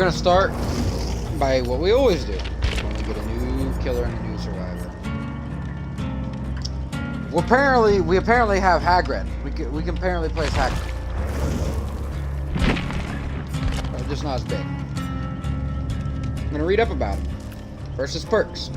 gonna start by what we always do when we get a new killer and a new survivor. We apparently have Hagrid. We can apparently place Hagrid. But just not as big. I'm gonna read up about him. Versus perks.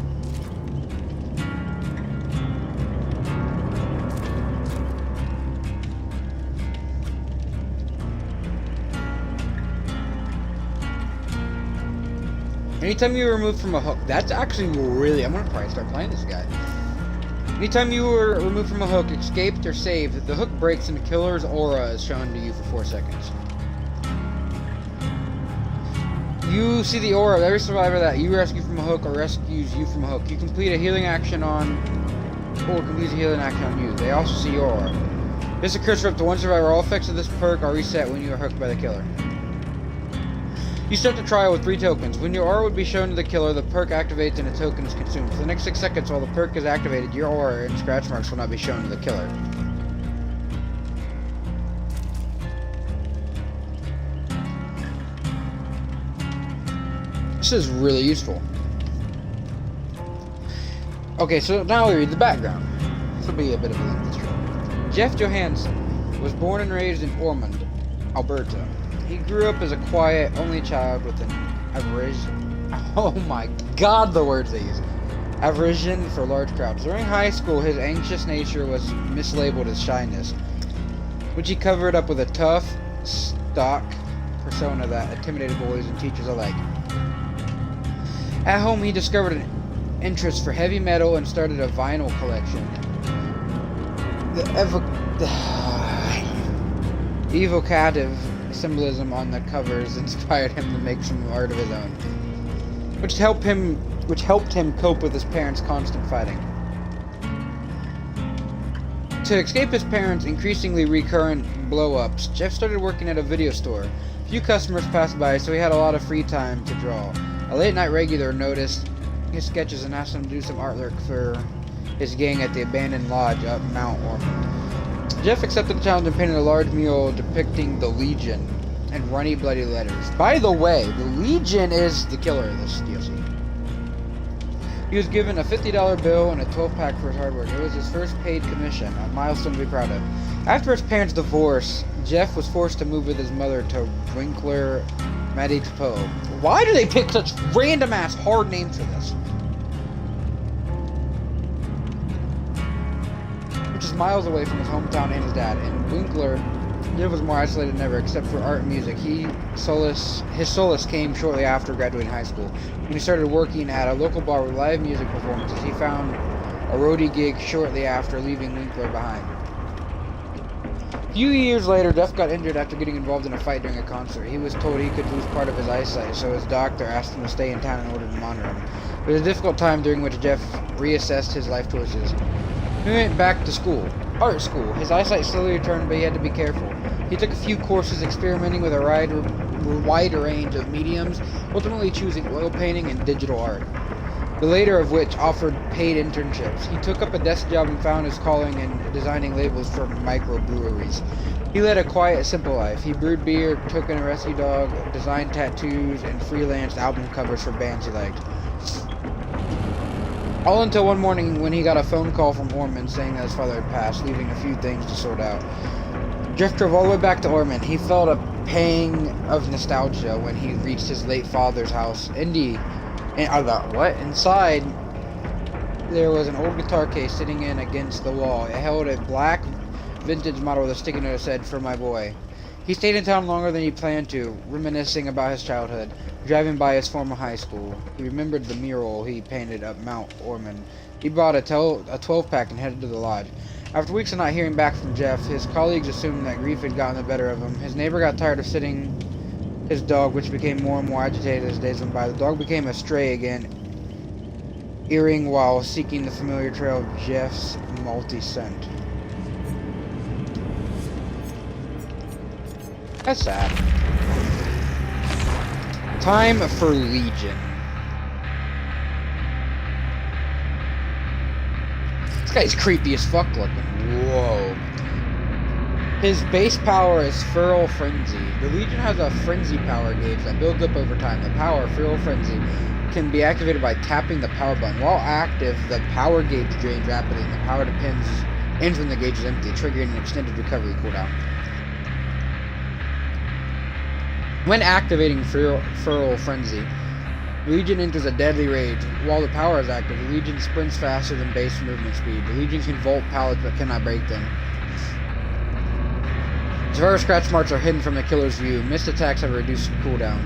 Anytime you are removed from a hook, that's actually really, I'm gonna probably start playing this guy. Anytime you were removed from a hook, escaped, or saved, the hook breaks and the killer's aura is shown to you for 4 seconds. You see the aura of every survivor that you rescue from a hook or rescues you from a hook. You complete a healing action on, or complete a healing action on you. They also see your aura. This occurs for up to one survivor. All effects of this perk are reset when you are hooked by the killer. You start the trial with 3 tokens. When your aura would be shown to the killer, the perk activates and a token is consumed. For the next 6 seconds while the perk is activated, your aura and scratch marks will not be shown to the killer. This is really useful. Okay, so now we read the background. This will be a bit of a lengthy story. Jeff Johansson was born and raised in Ormond, Alberta. He grew up as a quiet, only child with an aversion. Oh my god, the words they use. Aversion for large crowds. During high school, his anxious nature was mislabeled as shyness, which he covered up with a tough, stock persona that intimidated boys and teachers alike. At home, he discovered an interest for heavy metal and started a vinyl collection. The evocative symbolism on the covers inspired him to make some art of his own, which helped him cope with his parents' constant fighting. To escape his parents' increasingly recurrent blow-ups, Jeff started working at a video store. Few customers passed by, so he had a lot of free time to draw. A late-night regular noticed his sketches and asked him to do some artwork for his gang at the abandoned lodge up Mount Ormond. Jeff accepted the challenge and painted a large mural depicting the Legion in runny, bloody letters. By the way, the Legion is the killer of this DLC. He was given a $50 bill and a 12-pack for his hard work. It was his first paid commission, a milestone to be proud of. After his parents' divorce, Jeff was forced to move with his mother to Winkler, Manitoba. Why do they pick such random-ass hard names for this? Which is miles away from his hometown and his dad. In Winkler, Jeff was more isolated than ever, except for art and music. His solace came shortly after graduating high school, when he started working at a local bar with live music performances. He found a roadie gig shortly after leaving Winkler behind. A few years later, Jeff got injured after getting involved in a fight during a concert. He was told he could lose part of his eyesight, so his doctor asked him to stay in town in order to monitor him. It was a difficult time during which Jeff reassessed his life choices. He went back to school, art school. His eyesight slowly returned, but he had to be careful. He took a few courses experimenting with a wide range of mediums, ultimately choosing oil painting and digital art, the later of which offered paid internships. He took up a desk job and found his calling in designing labels for microbreweries. He led a quiet, simple life. He brewed beer, took in a rescue dog, designed tattoos, and freelanced album covers for bands he liked. All until one morning when he got a phone call from Ormond saying that his father had passed, leaving a few things to sort out. Jeff drove all the way back to Ormond. He felt a pang of nostalgia when he reached his late father's house. Inside, there was an old guitar case sitting in against the wall. It held a black vintage model with a sticky note that said, "For my boy." He stayed in town longer than he planned to, reminiscing about his childhood. Driving by his former high school, he remembered the mural he painted up Mount Ormond. He bought a 12-pack and headed to the lodge. After weeks of not hearing back from Jeff, his colleagues assumed that grief had gotten the better of him. His neighbor got tired of sitting his dog, which became more and more agitated as days went by. The dog became a stray again, earring while seeking the familiar trail of Jeff's malty scent. That's sad. Time for Legion. This guy's creepy as fuck looking. Whoa. His base power is Feral Frenzy. The Legion has a Frenzy power gauge that builds up over time. The power, Feral Frenzy, can be activated by tapping the power button. While active, the power gauge drains rapidly, and the power ends when the gauge is empty, triggering an extended recovery cooldown. When activating Feral Frenzy, Legion enters a deadly rage. While the power is active, the Legion sprints faster than base movement speed. The Legion can vault pallets but cannot break them. Survivor scratch marks are hidden from the killer's view. Missed attacks have a reduced cooldown.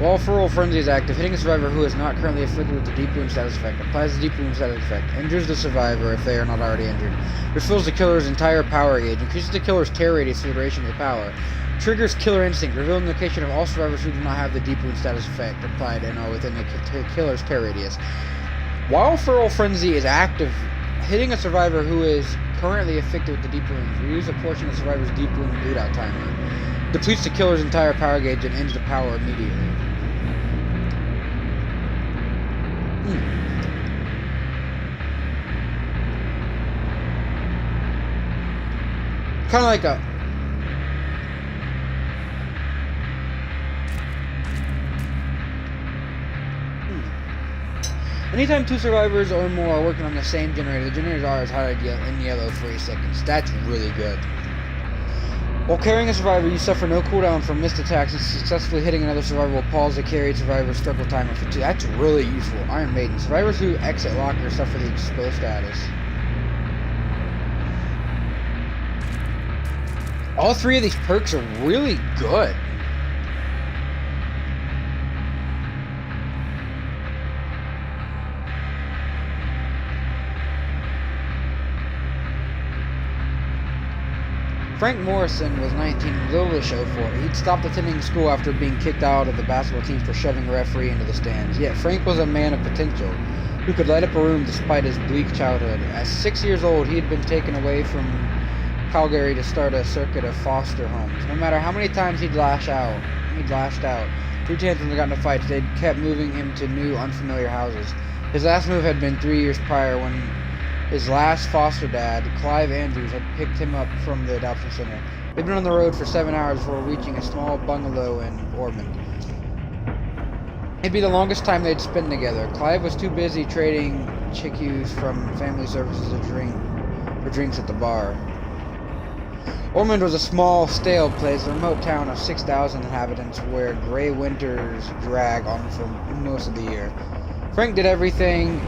While Feral Frenzy is active, hitting a survivor who is not currently afflicted with the Deep Wound status effect applies the Deep Wound status effect, injures the survivor if they are not already injured, refills the killer's entire power gauge, increases the killer's tear radius for the duration of the power, triggers Killer Instinct, revealing the location of all survivors who do not have the Deep Wound status effect applied and are within the killer's tear radius. While Feral Frenzy is active, hitting a survivor who is currently afflicted with the Deep Wounds reduces a portion of the survivor's Deep Wound bleed out timer, depletes the killer's entire power gauge, and ends the power immediately. Kind of like a... Anytime two survivors or more are working on the same generator, the generators are highlighted in yellow for 8 seconds. That's really good. While carrying a survivor, you suffer no cooldown from missed attacks, and successfully hitting another survivor will pause the carried survivor's struggle timer for 2. That's really useful. Iron Maiden. Survivors who exit locker suffer the exposed status. All 3 of these perks are really good. Frank Morrison was 19 and little to show for it. He'd stopped attending school after being kicked out of the basketball team for shoving a referee into the stands. Yet Frank was a man of potential, who could light up a room despite his bleak childhood. At 6 years old, he had been taken away from Calgary to start a circuit of foster homes. No matter how many times he'd lashed out. 3 times when they got into fights, they'd kept moving him to new, unfamiliar houses. His last move had been 3 years prior when his last foster dad, Clive Andrews, had picked him up from the adoption center. They'd been on the road for 7 hours before reaching a small bungalow in Ormond. It'd be the longest time they'd spend together. Clive was too busy trading chickies from family services for drinks at the bar. Ormond was a small, stale place, a remote town of 6,000 inhabitants where gray winters drag on for most of the year. Frank did everything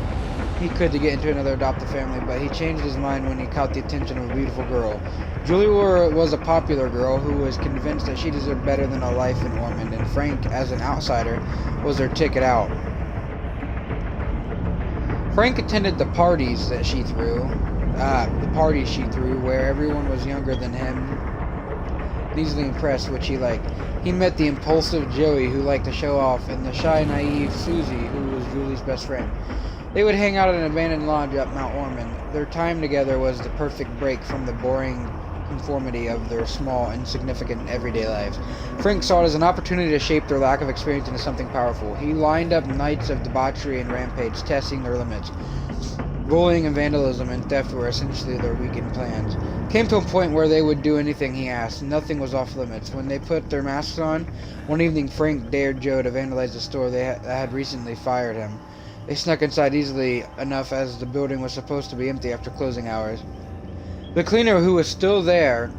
he could to get into another adopted family, but he changed his mind when he caught the attention of a beautiful girl. Julie was a popular girl who was convinced that she deserved better than a life in Ormond, and Frank, as an outsider, was her ticket out. Frank attended the parties she threw, where everyone was younger than him and easily impressed, which he liked. He met the impulsive Joey, who liked to show off, and the shy, naive Susie, who was Julie's best friend. They would hang out at an abandoned lodge at Mount Ormond. Their time together was the perfect break from the boring conformity of their small, insignificant, everyday lives. Frank saw it as an opportunity to shape their lack of experience into something powerful. He lined up nights of debauchery and rampage, testing their limits. Bullying and vandalism and theft were essentially their weekend plans. Came to a point where they would do anything he asked. Nothing was off limits. When they put their masks on, one evening Frank dared Joe to vandalize the store that had recently fired him. They snuck inside easily enough as the building was supposed to be empty after closing hours. The cleaner, who was still there,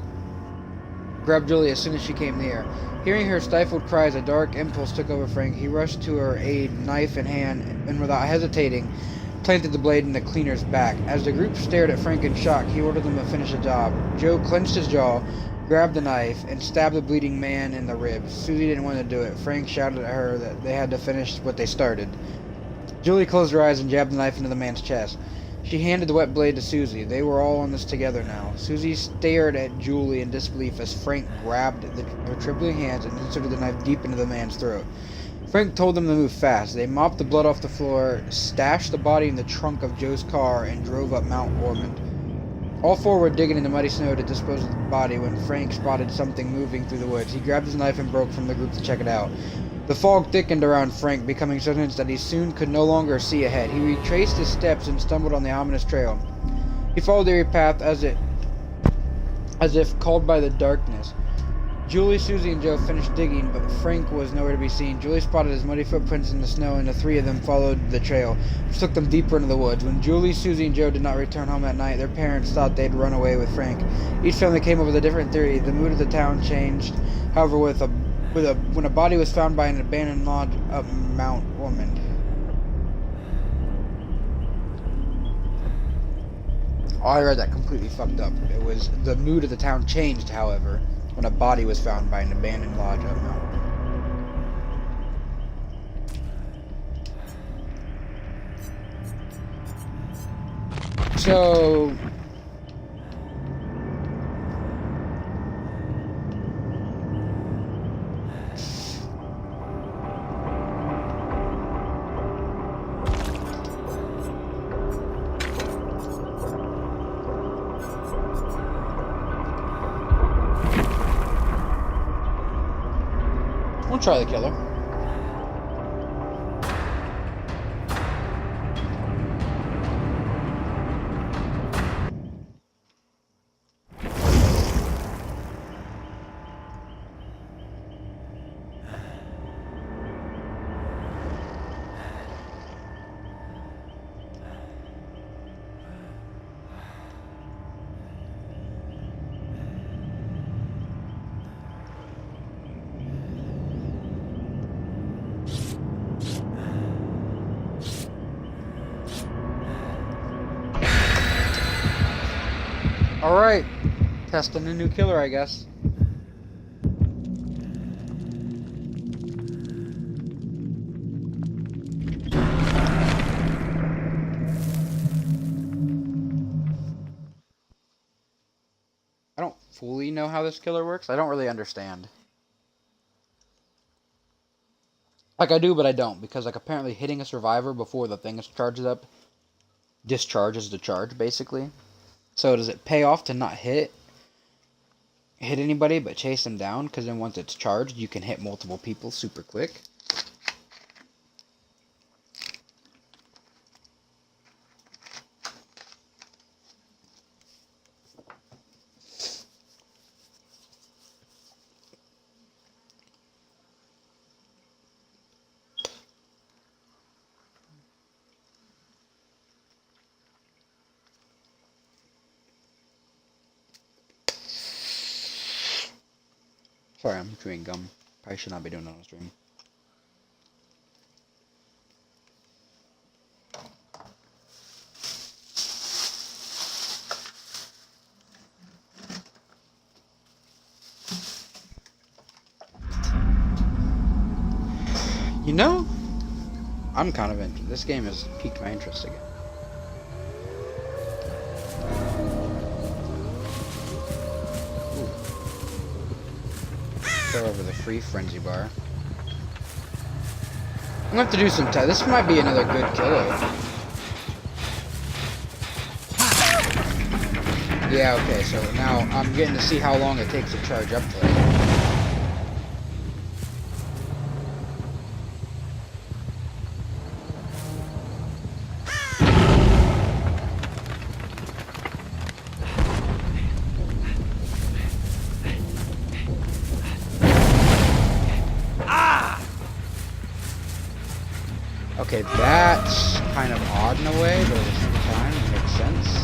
grabbed Julie as soon as she came near. Hearing her stifled cries, a dark impulse took over Frank. He rushed to her aid, knife in hand, and without hesitating, planted the blade in the cleaner's back. As the group stared at Frank in shock, he ordered them to finish the job. Joe clenched his jaw, grabbed the knife, and stabbed the bleeding man in the ribs. Susie didn't want to do it. Frank shouted at her that they had to finish what they started. Julie closed her eyes and jabbed the knife into the man's chest. She handed the wet blade to Susie. They were all on this together now. Susie stared at Julie in disbelief as Frank grabbed her trembling hands and inserted the knife deep into the man's throat. Frank told them to move fast. They mopped the blood off the floor, stashed the body in the trunk of Joe's car, and drove up Mount Ormond. All 4 were digging in the muddy snow to dispose of the body when Frank spotted something moving through the woods. He grabbed his knife and broke from the group to check it out. The fog thickened around Frank, becoming so dense that he soon could no longer see ahead. He retraced his steps and stumbled on the ominous trail. He followed the path as it as if called by the darkness. Julie, Susie, and Joe finished digging, but Frank was nowhere to be seen. Julie spotted his muddy footprints in the snow, and the three of them followed the trail, which took them deeper into the woods. When Julie, Susie, and Joe did not return home that night, their parents thought they'd run away with Frank. Each family came up with a different theory. The mood of the town changed, however, when a body was found by an abandoned lodge up Mount Ormond. Oh, I read that completely fucked up. It was the mood of the town changed, however, when a body was found by an abandoned lodge up mountain. So... we'll try the killer. Alright, testing a new killer, I guess. I don't fully know how this killer works. I don't really understand. Like, I do, but I don't, because, like, apparently hitting a survivor before the thing is charged up discharges the charge, basically. So does it pay off to not hit anybody but chase them down? Because then once it's charged, you can hit multiple people super quick. Sorry, I'm chewing gum. Probably should not be doing that on stream. You know, I'm kind of into this game. Has piqued my interest again. Over the free frenzy bar. I'm gonna have to do some tests. This might be another good killer. Yeah, okay, so now I'm getting to see how long it takes to charge up to it. Okay, that's kind of odd in a way, but at the same time, it makes sense.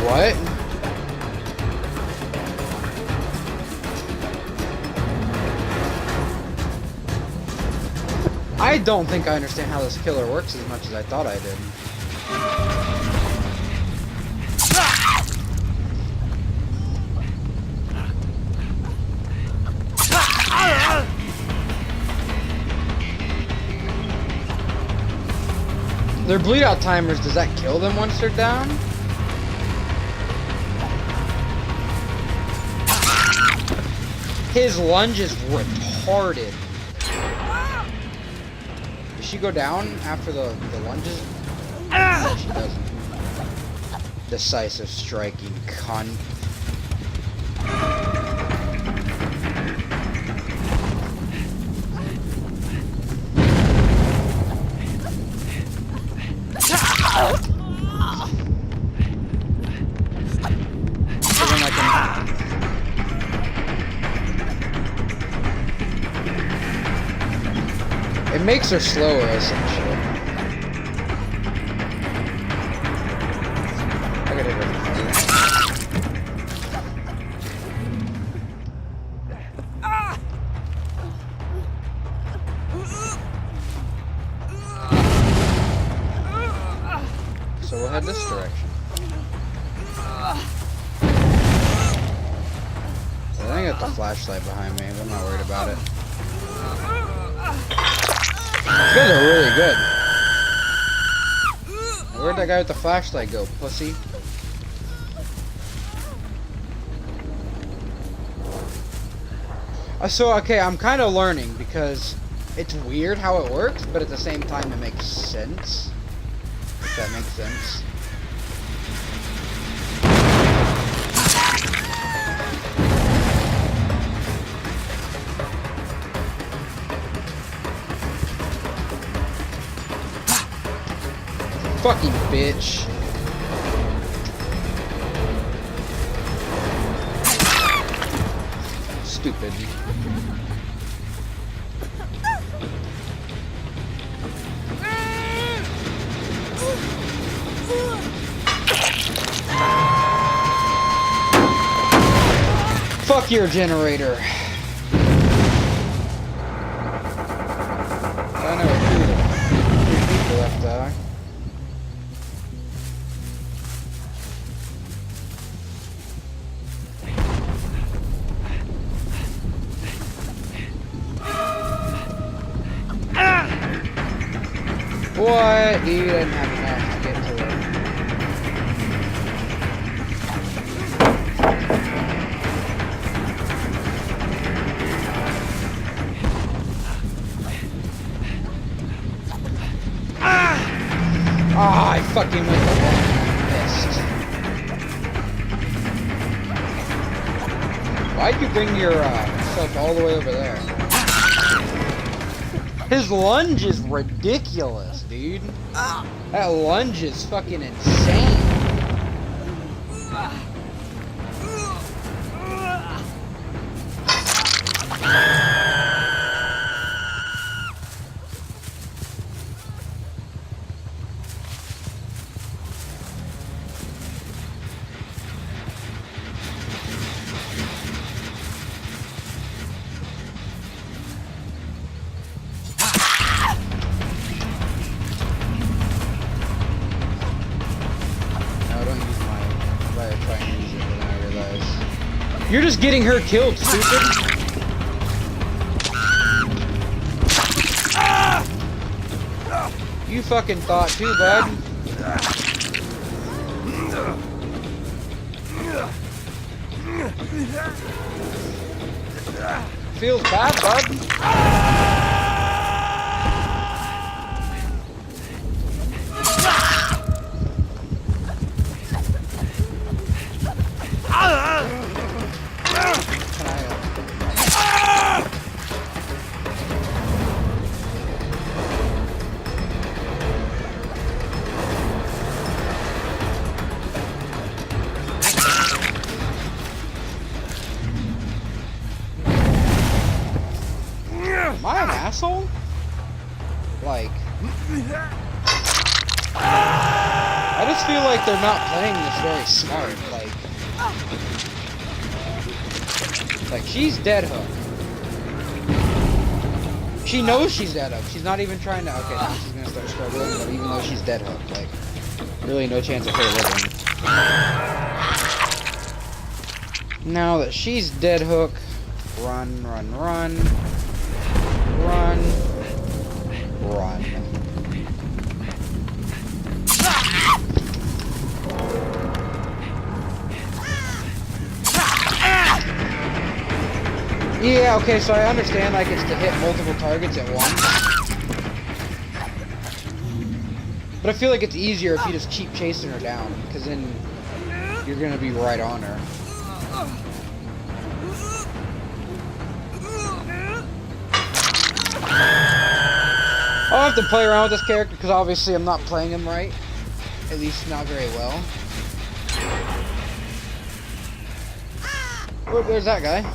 What? I don't think I understand how this killer works as much as I thought I did. Their bleed out timers, does that kill them once they're down? His lunge is retarded. she go down after the lunges? No, she doesn't. Decisive striking, cunt. It makes her slower, essentially. I gotta go. So we'll head this direction. I think I got the flashlight behind me, but I'm not worried about it. You guys are really good. Where'd that guy with the flashlight go, pussy? So, okay, I'm kind of learning because it's weird how it works, but at the same time it makes sense. If that makes sense. Fucking bitch. Stupid. Fuck your generator. I know three people left there. What? You didn't have enough to get to it. Ah, I fucking went the wrong way. Why'd you bring your stuff all the way over there? His lunge is ridiculous, dude. That lunge is fucking insane. You're just getting her killed, stupid. You fucking thought too, bud. Feels bad, bud. Am I an asshole? Like, I just feel like they're not playing this very smart. Like she's dead hook. She knows she's dead hook. She's not even trying to. Okay, now she's gonna start struggling. But even though she's dead hook, like, really no chance of her living. Now that she's dead hook, run, run, run. Run. Run. Yeah, okay, so I understand, like, it's to hit multiple targets at once. But I feel like it's easier if you just keep chasing her down, because then you're gonna be right on her. I'll have to play around with this character because obviously I'm not playing him right. At least not very well. Oh, there's that guy.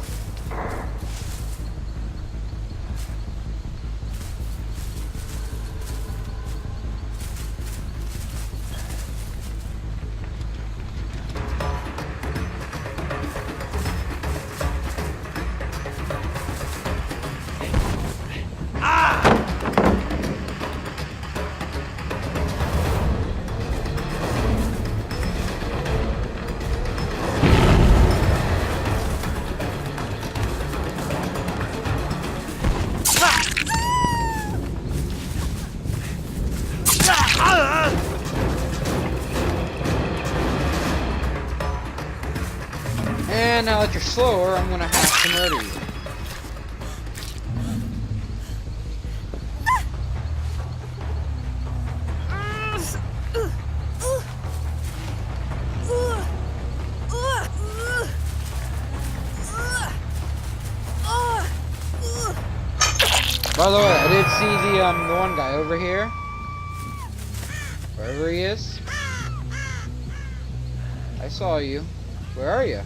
And now that you're slower, I'm gonna have to murder you. By the way, I did see the one guy over here. Wherever he is. I saw you. Where are you?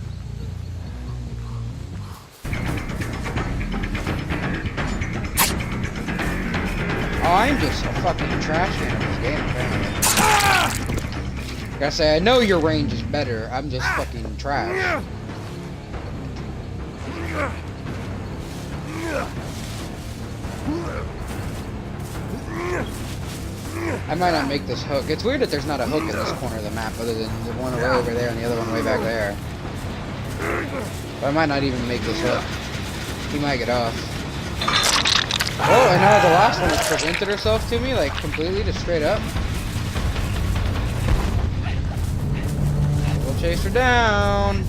Oh, I'm just a fucking trash can in this game, apparently. Gotta say, I know your range is better. I'm just fucking trash. I might not make this hook. It's weird that there's not a hook in this corner of the map other than the one way over there and the other one way back there. But I might not even make this hook. He might get off. Oh, and now the last one has presented herself to me, like, completely, just straight up. We'll chase her down.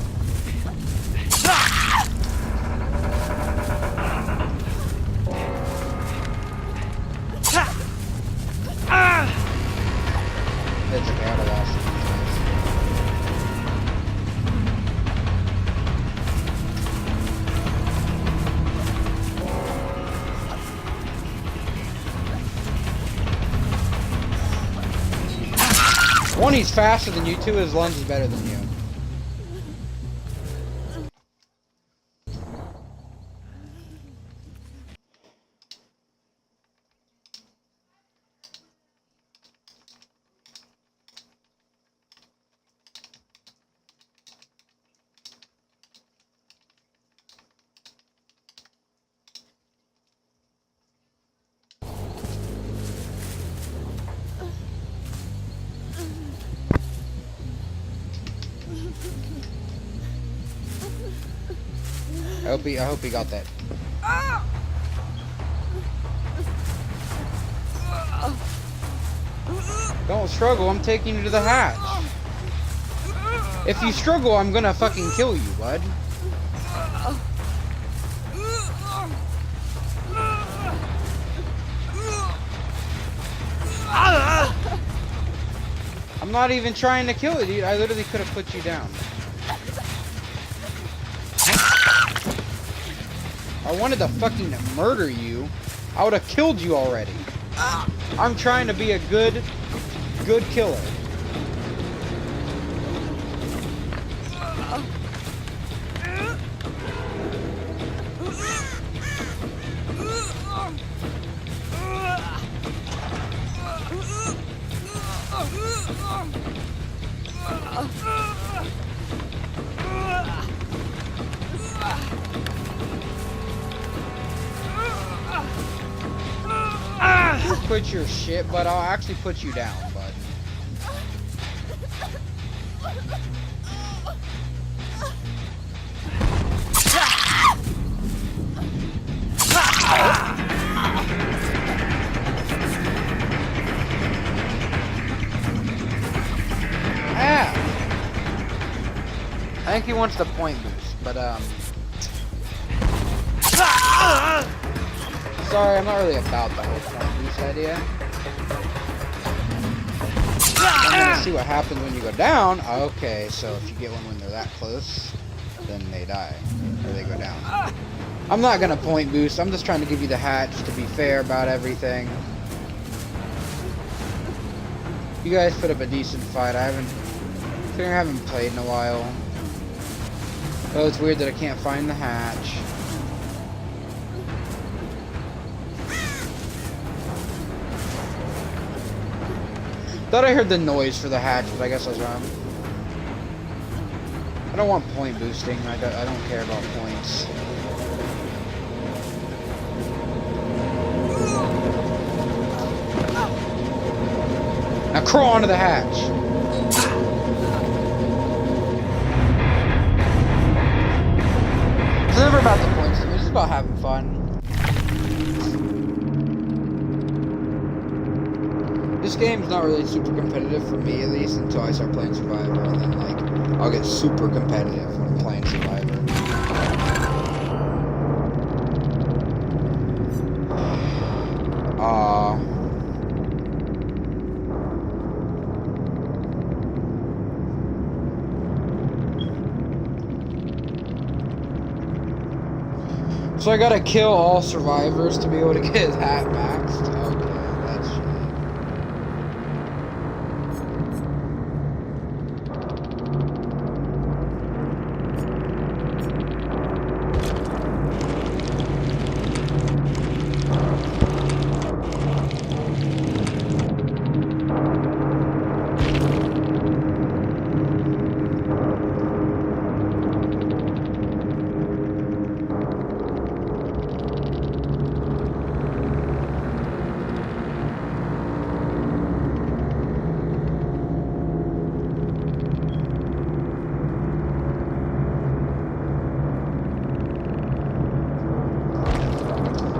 It's okay, I lost it. One, he's faster than you. Two, his lunge is better than you. I hope he got that. Don't struggle, I'm taking you to the hatch. If you struggle, I'm gonna fucking kill you, bud. I'm not even trying to kill it, dude. I literally could have put you down. I wanted to fucking murder you. I would have killed you already. I'm trying to be a good killer. Put your shit, but I'll actually put you down, bud. Ah! I think he wants the point boost, but sorry, I'm not really about the whole point boost idea. I'm gonna see what happens when you go down. Okay, so if you get one when they're that close, then they die. Or they go down. I'm not gonna point boost, I'm just trying to give you the hatch to be fair about everything. You guys put up a decent fight. I haven't played in a while. Oh, it's weird that I can't find the hatch. Thought I heard the noise for the hatch, but I guess I was wrong. I don't want point boosting. I don't care about points. Now crawl onto the hatch. It's never about the points to me. It's just about having fun. This game's not really super competitive for me, at least, until I start playing Survivor, and then, like, I'll get super competitive when I'm playing Survivor. So I gotta kill all survivors to be able to get his hat maxed? Okay, that's shit.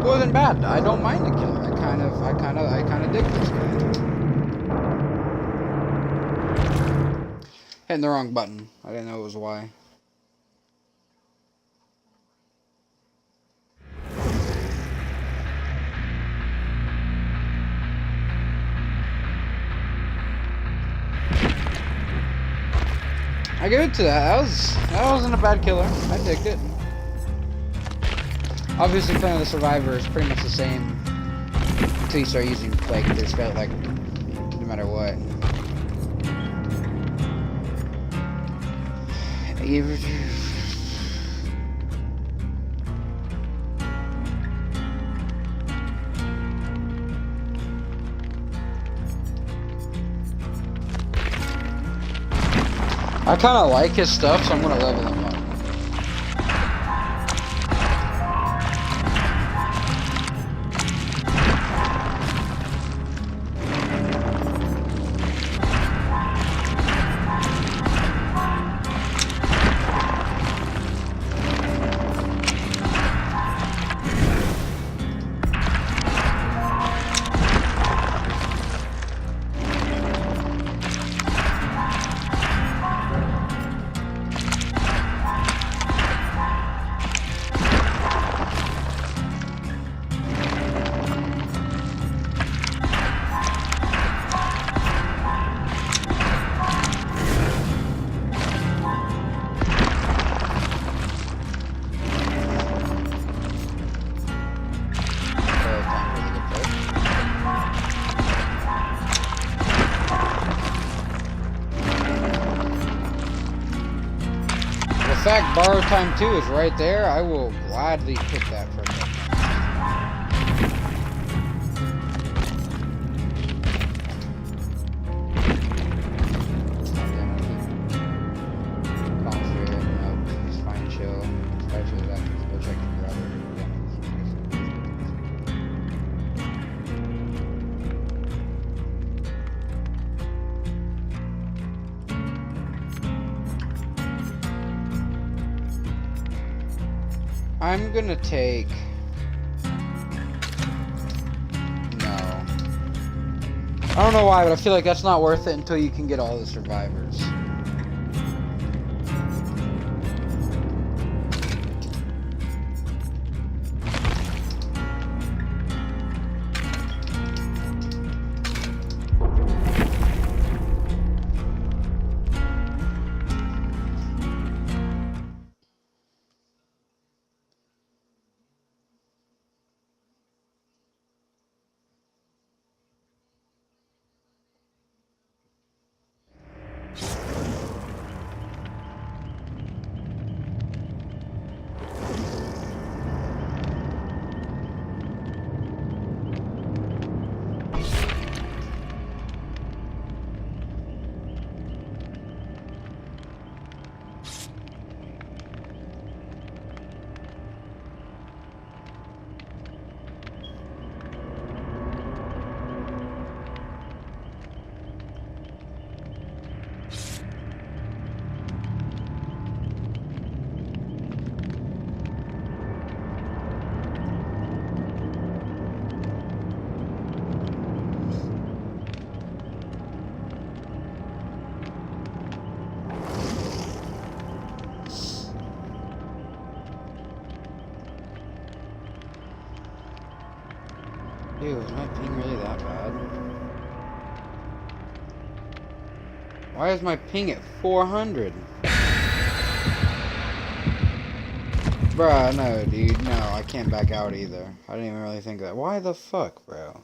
Wasn't bad. I don't mind the killer. I kind of dig this guy. Hitting the wrong button. I didn't know it was why. I give it to that. That wasn't a bad killer. I digged it. Obviously, playing with the Survivor is pretty much the same until you start using, like, their spell, like, no matter what. I kind of like his stuff, so I'm going to level him up. In fact, borrow time 2 is right there. I will gladly pick that for a second. I'm gonna take... No. I don't know why, but I feel like that's not worth it until you can get all the survivors. Dude, is my ping really that bad? Why is my ping at 400? Bruh, no, dude. No, I can't back out either. I didn't even really think of that. Why the fuck, bro?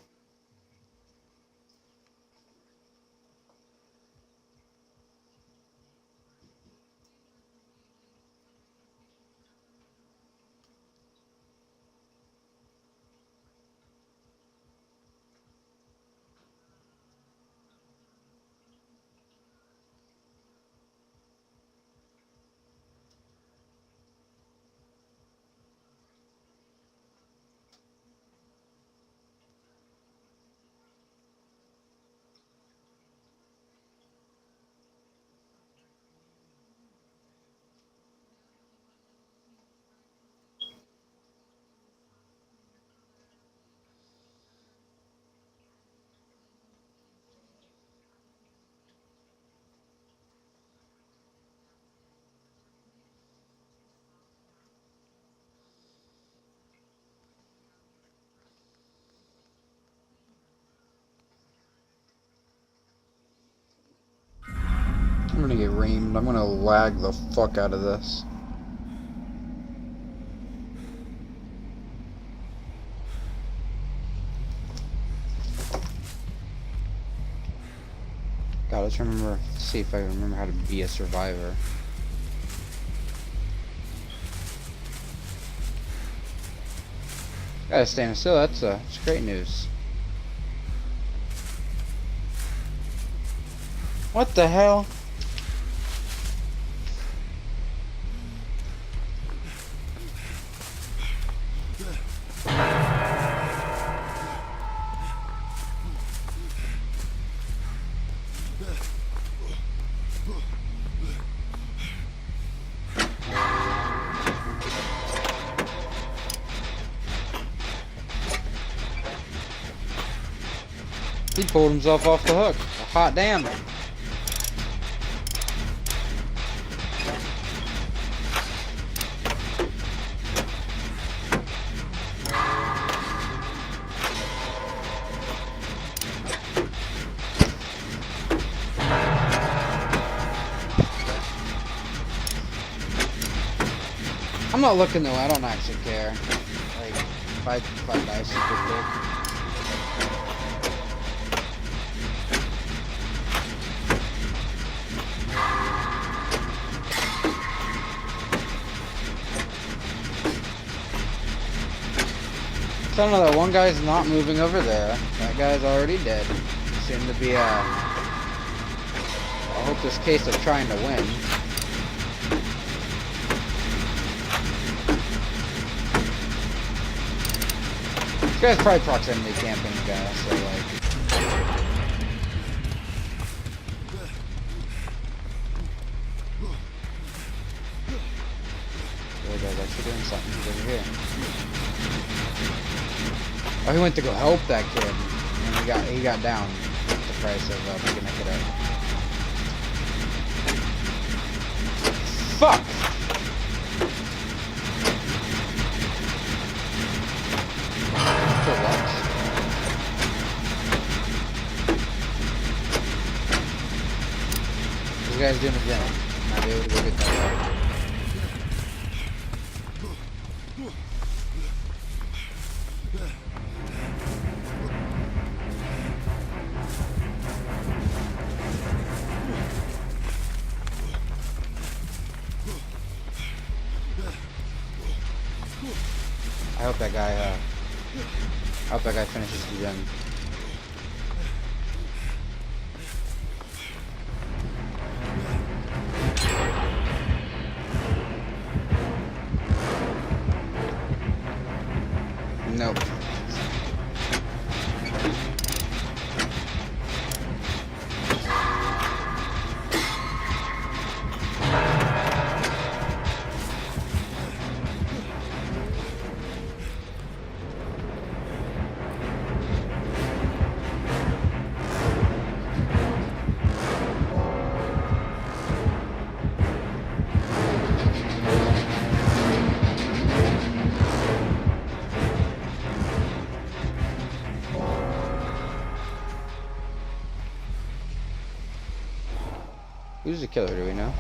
I'm gonna get reamed. I'm gonna lag the fuck out of this. God, let's remember, see if I remember how to be a survivor. Gotta stand still, that's great news. What the hell? He pulled himself off the hook. Hot damn. I'm not looking though, I don't actually care. Like, if I die super quick. I don't know, that one guy's not moving over there. That guy's already dead. Seemed to be a hopeless case of trying to win. This guy's probably proximity camping guy, so like. The guy's actually doing something. He's over here. Oh, he went to go help that kid, and he got down at the price of picking it up. Fuck! For what? This guy's doing it then. Might be able to go get that guy. I hope that guy finishes the gen. Nope. Who's the killer, do we know?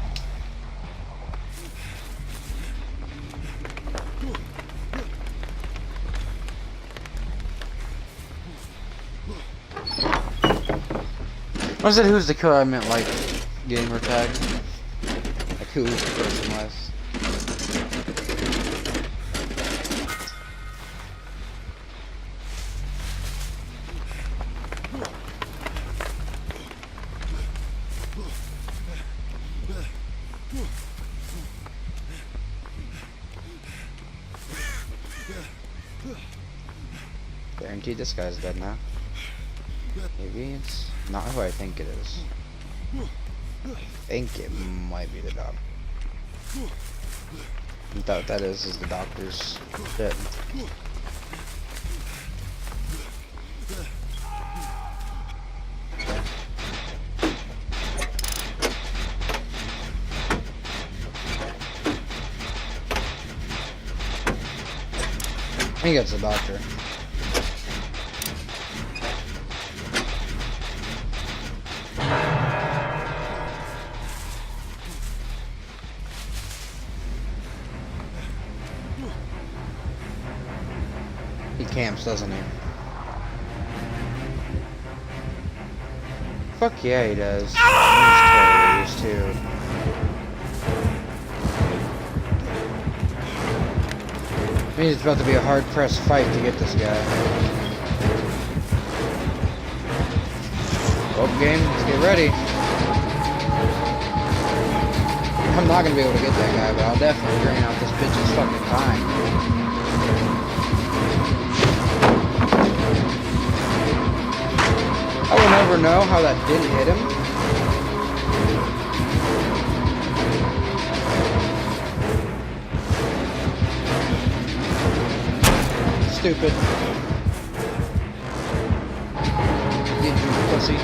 When I said who's the killer, I meant like gamer tag. Like who the person was. Guaranteed this guy's dead now. Maybe it's not who I think it is. I think it might be the doctor. What that is the doctor's shit. I think it's the doctor. He camps, doesn't he? Fuck yeah, he does. He's too. I mean, it's about to be a hard-pressed fight to get this guy. Oh, game, let's get ready. I'm not gonna be able to get that guy, but I'll definitely drain out this bitch's fucking time. I will never know how that didn't hit him. Stupid. You pussy.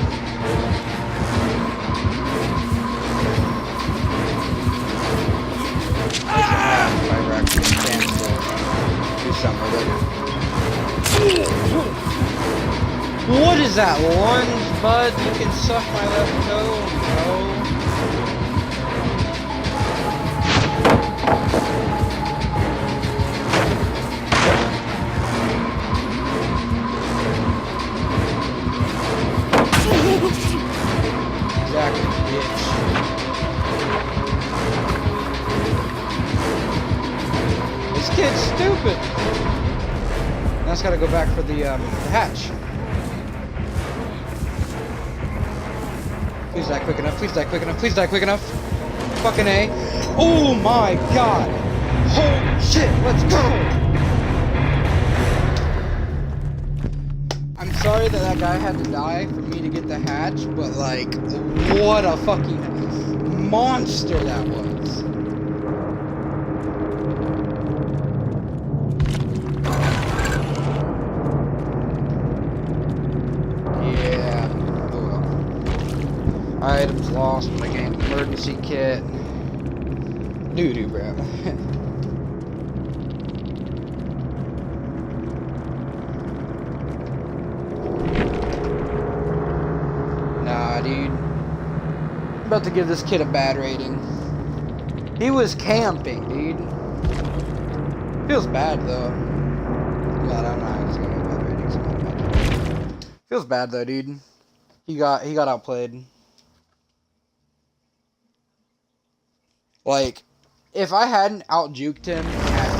Do something with it. What is that, lunge, bud? You can suck my left toe, bro. Exactly, bitch. This kid's stupid. Now it's gotta go back for the hatch. Please die quick enough, please die quick enough, please die quick enough. Fucking A. Oh my god! Holy shit, let's go! I'm sorry that guy had to die for me to get the hatch, but like, what a fucking monster that was. Items lost when I gained emergency kit. Doo-doo, bro. Nah, dude. I'm about to give this kid a bad rating. He was camping, dude. Feels bad, though. God, I'm not just gonna give bad ratings. I'm not about to. Feels bad, though, dude. He got outplayed. Like, if I hadn't out-juked him at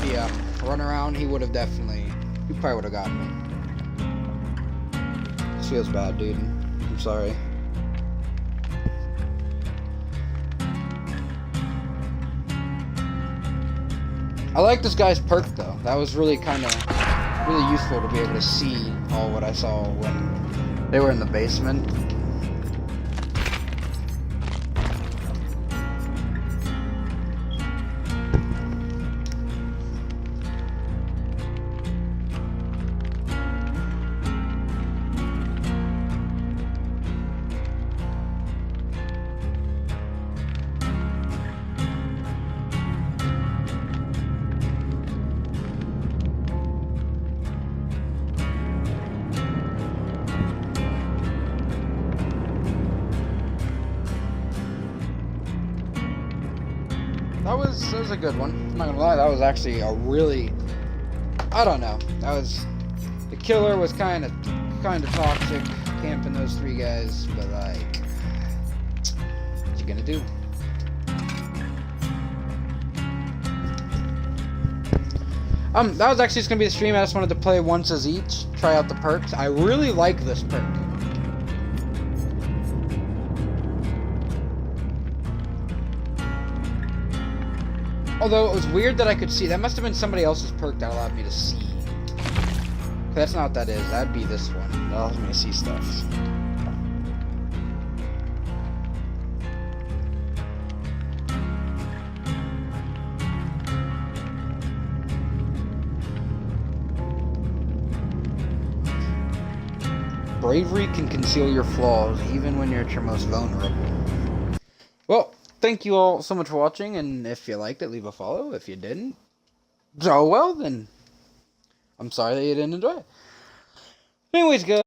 the runaround, he probably would have gotten me. This feels bad, dude. I'm sorry. I like this guy's perk, though. That was really useful to be able to see all what I saw when they were in the basement. was a good one. I'm not gonna lie, that was actually a really, I don't know. The killer was kind of toxic, camping those three guys, but like, what you gonna do? That was actually just gonna be the stream. I just wanted to play once as each, try out the perks. I really like this perk. Although it was weird that I could see. That must have been somebody else's perk that allowed me to see. That's not what that is. That'd be this one. That allows me to see stuff. Bravery can conceal your flaws, even when you're at your most vulnerable. Well, thank you all so much for watching, and if you liked it, leave a follow. If you didn't, oh well, then I'm sorry that you didn't enjoy it. Anyways, guys.